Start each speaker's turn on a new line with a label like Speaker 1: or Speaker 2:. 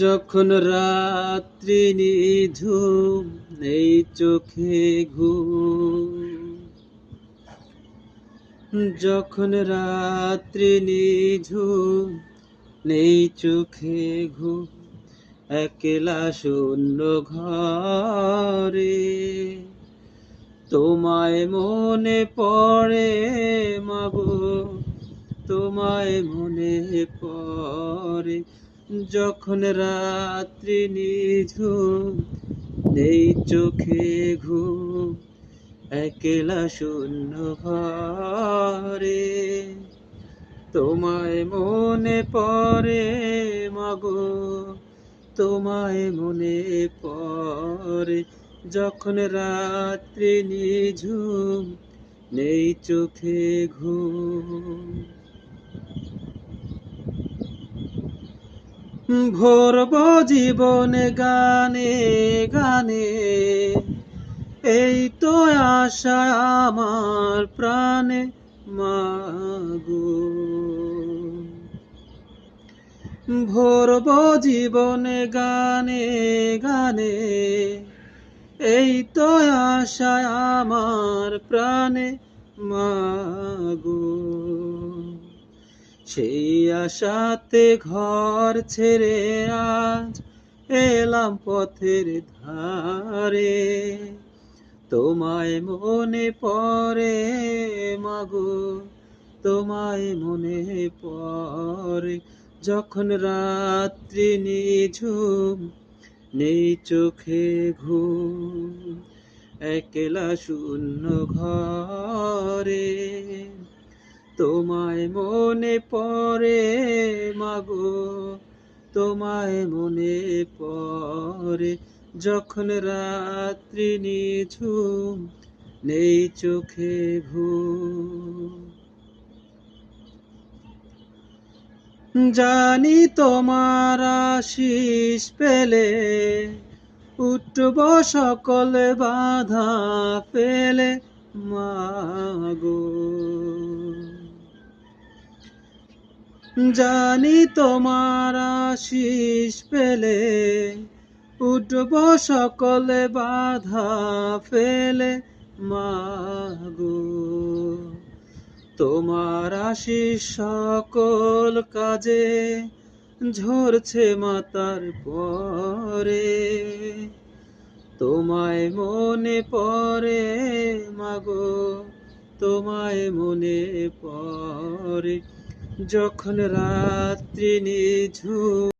Speaker 1: যখন রাত্রি নিঝুম নেই চোখে ঘুম, যখন রাত্রি নিঝুম নেই চোখে ঘুম, একলা শূন্য ঘরে তোমায় মনে পড়ে মাগো, তোমায় মনে পড়ে। যখন রাত্রি নিঝুম নেই চোখে ঘুম, একলা শূন্য ঘরে তোমায় মনে পড়ে মাগো, তোমায় মনে পড়ে। যখন রাত্রি নিঝুম নেই চোখে ঘুম, ভরব জীবনে গানে গানে, এই তো আশা আমার প্রাণে মাগো। ভরব জীবনে গানে গানে, এই তো আশা আমার প্রাণে মাগো। সেই আশাতে ঘর ছেড়ে আজ এলাম পথের ধারে, তোমায় মনে পড়ে মাগো, তোমায় মনে পড়ে। যখন রাত্রি নিঝুম নেই চোখে ঘুম, একলা শূন্য ঘরে তোমায় মনে পড়ে মাগো, তোমায় মনে পড়ে। যখন রাত্রি নিঝুম নেই চোখে ঘুম, জানি তোমার আশিস পেলে উঠব সকল বাধা পেলে মাগো। জানি তোমার আশিস পেলে উঠব সকল বাধা ফেলে মাগো। তোমার আশিস সকল কাজে ঝরছে মাতার পরে, তোমায় মনে পড়ে মাগো, তোমায় মনে পড়ে। যখন রাত্রি নিঝুম